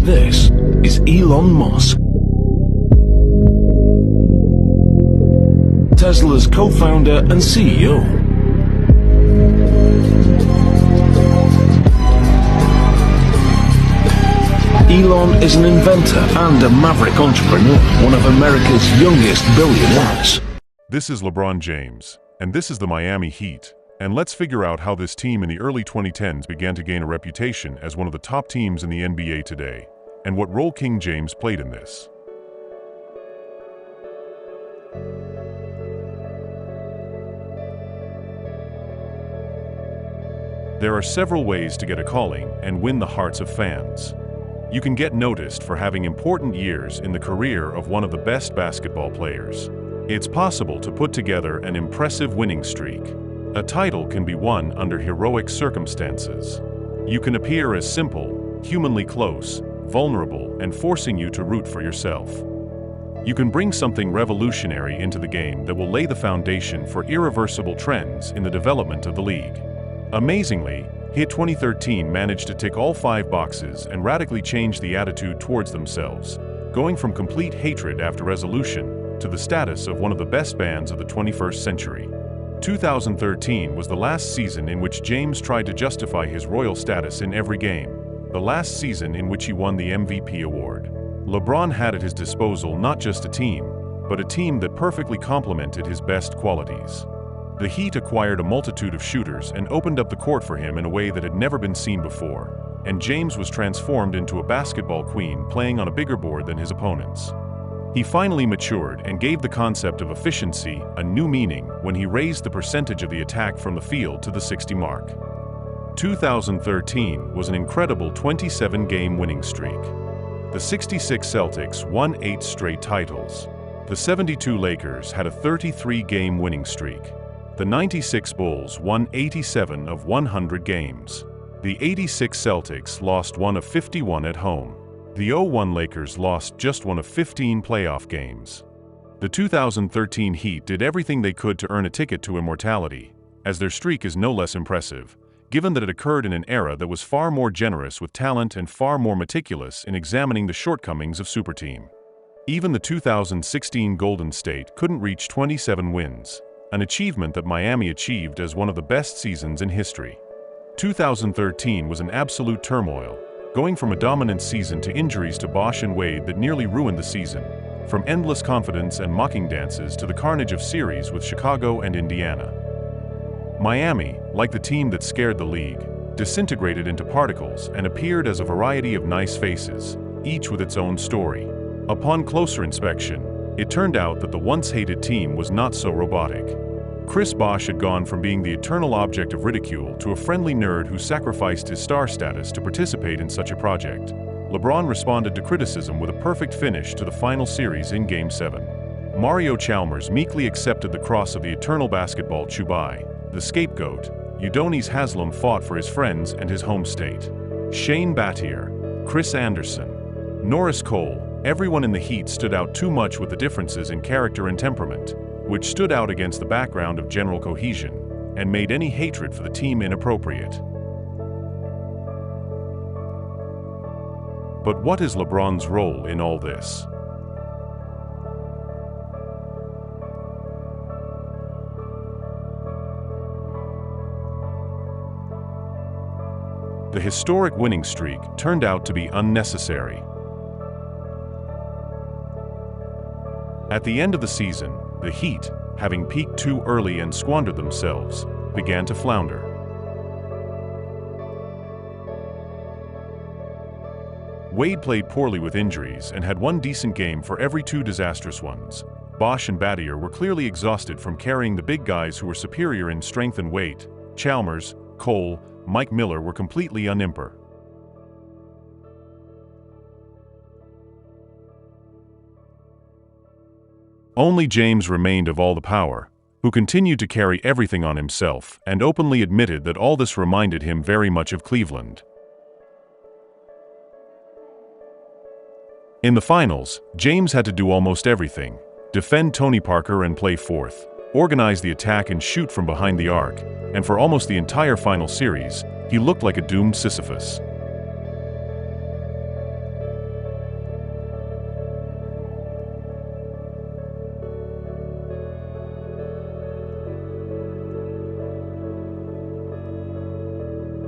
This is Elon Musk, Tesla's co-founder and CEO. Elon is an inventor and a maverick entrepreneur, one of America's youngest billionaires. This is LeBron James, and this is the Miami Heat. And let's figure out how this team in the early 2010s began to gain a reputation as one of the top teams in the NBA today, and what role King James played in this. There are several ways to get a calling and win the hearts of fans. You can get noticed for having important years in the career of one of the best basketball players. It's possible to put together an impressive winning streak. A title can be won under heroic circumstances. You can appear as simple, humanly close, vulnerable, and forcing you to root for yourself. You can bring something revolutionary into the game that will lay the foundation for irreversible trends in the development of the league. Amazingly, Heat 2013 managed to tick all 5 boxes and radically change the attitude towards themselves, going from complete hatred after resolution to the status of one of the best bands of the 21st century. 2013 was the last season in which James tried to justify his royal status in every game, the last season in which he won the MVP award. LeBron had at his disposal not just a team, but a team that perfectly complemented his best qualities. The Heat acquired a multitude of shooters and opened up the court for him in a way that had never been seen before, and James was transformed into a basketball queen playing on a bigger board than his opponents. He finally matured and gave the concept of efficiency a new meaning when he raised the percentage of the attack from the field to the 60 mark. 2013 was an incredible 27-game winning streak. The 66 Celtics won 8 straight titles. The 72 Lakers had a 33-game winning streak. The 96 Bulls won 87 of 100 games. The 86 Celtics lost 1 of 51 at home. The 01 Lakers lost just 1 of 15 playoff games. The 2013 Heat did everything they could to earn a ticket to immortality, as their streak is no less impressive, given that it occurred in an era that was far more generous with talent and far more meticulous in examining the shortcomings of Superteam. Even the 2016 Golden State couldn't reach 27 wins, an achievement that Miami achieved as one of the best seasons in history. 2013 was an absolute turmoil, going from a dominant season to injuries to Bosh and Wade that nearly ruined the season, from endless confidence and mocking dances to the carnage of series with Chicago and Indiana. Miami, like the team that scared the league, disintegrated into particles and appeared as a variety of nice faces, each with its own story. Upon closer inspection, it turned out that the once-hated team was not so robotic. Chris Bosh had gone from being the eternal object of ridicule to a friendly nerd who sacrificed his star status to participate in such a project. LeBron responded to criticism with a perfect finish to the final series in Game 7. Mario Chalmers meekly accepted the cross of the eternal basketball Chubai. The scapegoat, Udonis Haslem, fought for his friends and his home state. Shane Battier, Chris Anderson, Norris Cole, everyone in the Heat stood out too much with the differences in character and temperament, which stood out against the background of general cohesion, and made any hatred for the team inappropriate. But what is LeBron's role in all this? The historic winning streak turned out to be unnecessary. At the end of the season, the Heat, having peaked too early and squandered themselves, began to flounder. Wade played poorly with injuries and had 1 decent game for every 2 disastrous ones. Bosh and Battier were clearly exhausted from carrying the big guys who were superior in strength and weight. Chalmers, Cole, Mike Miller were completely unimper. Only James remained of all the power, who continued to carry everything on himself and openly admitted that all this reminded him very much of Cleveland. In the finals, James had to do almost everything: defend Tony Parker and play fourth, organize the attack and shoot from behind the arc, and for almost the entire final series, he looked like a doomed Sisyphus.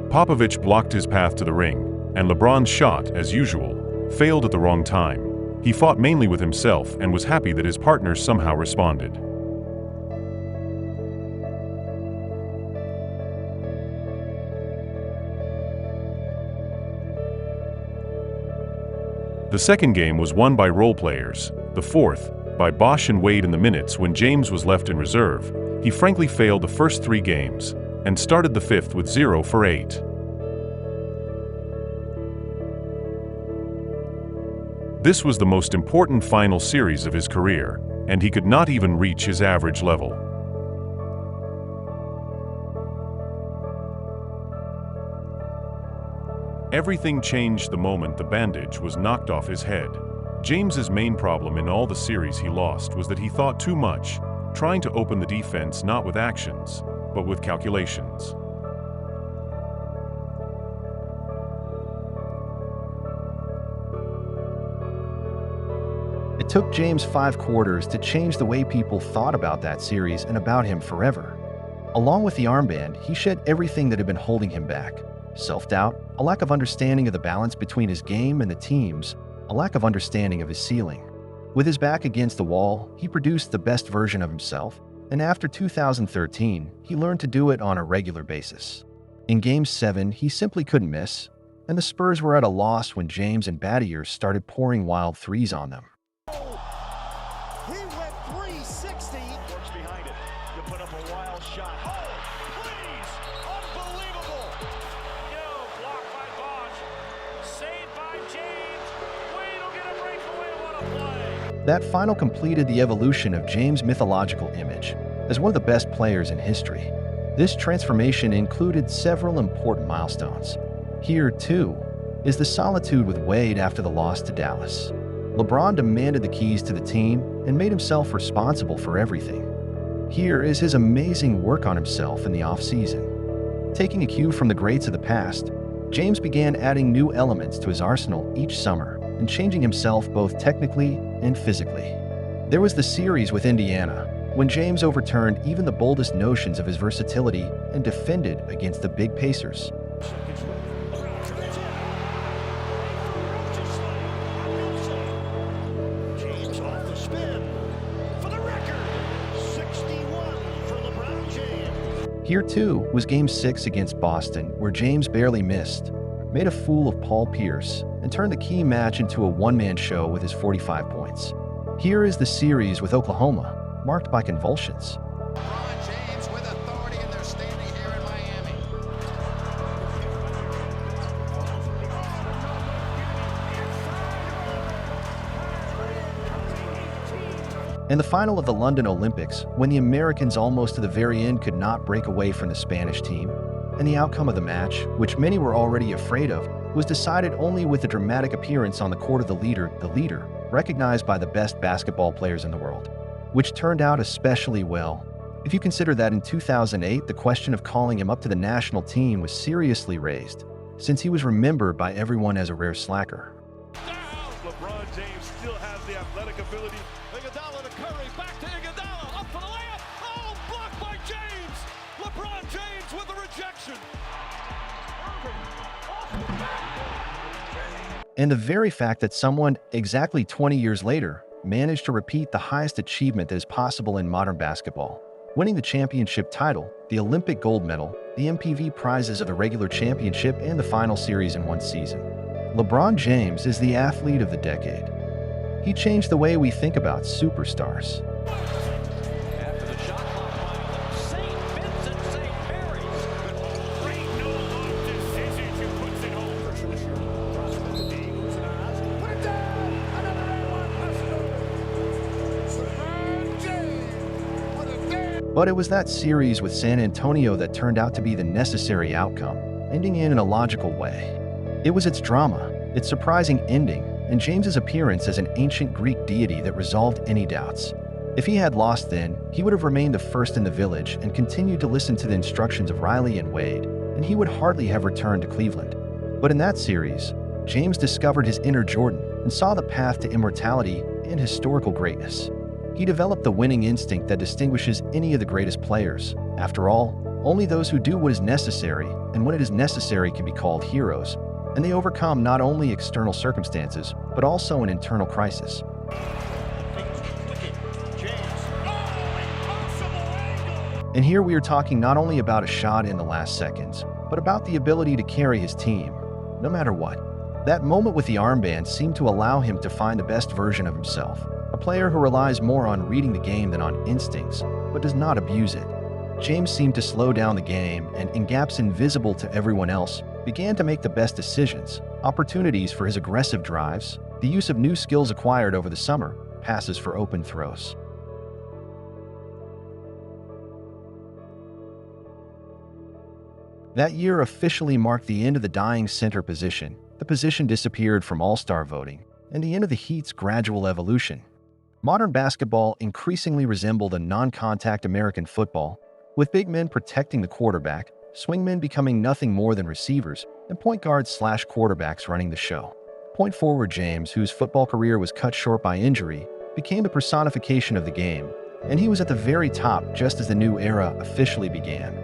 Popovich blocked his path to the ring, and LeBron's shot, as usual, failed at the wrong time. He fought mainly with himself and was happy that his partners somehow responded. The second game was won by role players. The fourth, by Bosh and Wade in the minutes when James was left in reserve. He frankly failed the first 3 games, and started the fifth with 0 for 8. This was the most important final series of his career, and he could not even reach his average level. Everything changed the moment the bandage was knocked off his head. James's main problem in all the series he lost was that he thought too much, trying to open the defense not with actions, but with calculations. It took James 5 quarters to change the way people thought about that series and about him forever. Along with the armband, he shed everything that had been holding him back. Self-doubt, a lack of understanding of the balance between his game and the team's, a lack of understanding of his ceiling. With his back against the wall, he produced the best version of himself, and after 2013, he learned to do it on a regular basis. In Game 7, he simply couldn't miss, and the Spurs were at a loss when James and Battier started pouring wild threes on them. He went 360. Works behind it to put up a wild shot. Oh, please! Unbelievable! Yo, blocked by Bosh. Saved by James. Wade will get a breakaway. What a play! That final completed the evolution of James' mythological image as one of the best players in history. This transformation included several important milestones. Here, too, is the solitude with Wade after the loss to Dallas. LeBron demanded the keys to the team and made himself responsible for everything. Here is his amazing work on himself in the offseason. Taking a cue from the greats of the past, James began adding new elements to his arsenal each summer and changing himself both technically and physically. There was the series with Indiana, when James overturned even the boldest notions of his versatility and defended against the big Pacers. James off the spin. For the record, 61 for LeBron James. Here, too, was Game 6 against Boston, where James barely missed, made a fool of Paul Pierce, and turned the key match into a one-man show with his 45 points. Here is the series with Oklahoma, marked by convulsions. LeBron James with authority, and they're standing here in Miami. And the final of the London Olympics, when the Americans almost to the very end could not break away from the Spanish team, and the outcome of the match, which many were already afraid of, was decided only with the dramatic appearance on the court of the leader, recognized by the best basketball players in the world, which turned out especially well. If you consider that in 2008, the question of calling him up to the national team was seriously raised, since he was remembered by everyone as a rare slacker. LeBron James still has the athletic ability. Iguodala to Curry, back to Iguodala, up for the layup. Oh, blocked by James. LeBron James with the rejection. And the very fact that someone exactly 20 years later managed to repeat the highest achievement that is possible in modern basketball, winning the championship title, the Olympic gold medal, the MPV prizes of the regular championship and the final series in one season. LeBron James is the athlete of the decade. He changed the way we think about superstars. After the shot clock finally, St. Vincent St. Mary's. Great no-look decision who puts it home. Put it down. Another LeBron James with a damn. But it was that series with San Antonio that turned out to be the necessary outcome, ending in a logical way. It was its drama, its surprising ending, and James's appearance as an ancient Greek deity that resolved any doubts. If he had lost then, he would have remained the first in the village and continued to listen to the instructions of Riley and Wade, and he would hardly have returned to Cleveland. But in that series, James discovered his inner Jordan and saw the path to immortality and historical greatness. He developed the winning instinct that distinguishes any of the greatest players. After all, Only those who do what is necessary, and when it is necessary, can be called heroes, and they overcome not only external circumstances, but also an internal crisis. And here we are talking not only about a shot in the last seconds, but about the ability to carry his team, no matter what. That moment with the armband seemed to allow him to find the best version of himself, a player who relies more on reading the game than on instincts, but does not abuse it. James seemed to slow down the game and, in gaps invisible to everyone else, began to make the best decisions, opportunities for his aggressive drives, the use of new skills acquired over the summer, passes for open throws. That year officially marked the end of the dying center position. The position disappeared from All-Star voting, and the end of the Heat's gradual evolution. Modern basketball increasingly resembled a non-contact American football, with big men protecting the quarterback, swingmen becoming nothing more than receivers, and point guards/quarterbacks running the show. Point forward James, whose football career was cut short by injury, became the personification of the game, and he was at the very top just as the new era officially began.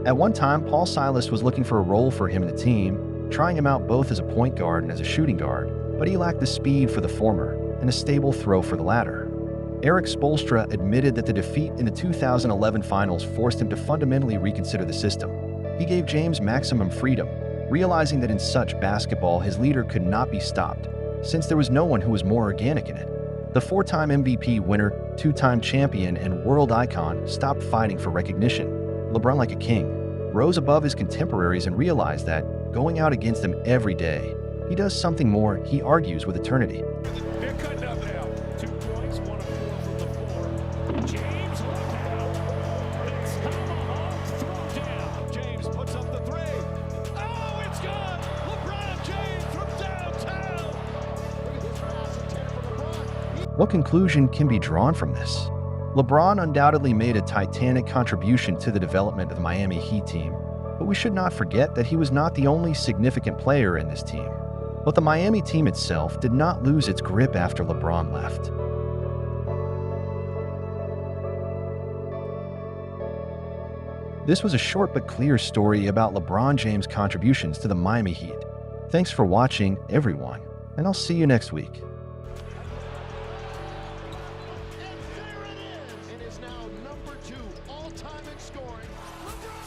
At one time, Paul Silas was looking for a role for him in the team, trying him out both as a point guard and as a shooting guard, but he lacked the speed for the former and a stable throw for the latter. Eric Spoelstra admitted that the defeat in the 2011 finals forced him to fundamentally reconsider the system. He gave James maximum freedom, realizing that in such basketball his leader could not be stopped, since there was no one who was more organic in it. The four-time MVP winner, two-time champion, and world icon stopped fighting for recognition. LeBron, like a king, rose above his contemporaries and realized that, going out against them every day, he does something more, he argues with eternity. They're cutting up now. 2 points, 1 of 4 from the floor. James with down. It's tomahawk throw down. James puts up the 3. Oh, it's good! LeBron James from downtown. Look at this pass intended for LeBron. What conclusion can be drawn from this? LeBron undoubtedly made a titanic contribution to the development of the Miami Heat team, but we should not forget that he was not the only significant player in this team. But the Miami team itself did not lose its grip after LeBron left. This was a short but clear story about LeBron James' contributions to the Miami Heat. Thanks for watching, everyone, and I'll see you next week. It is now number 2 all-time in scoring. LeBron!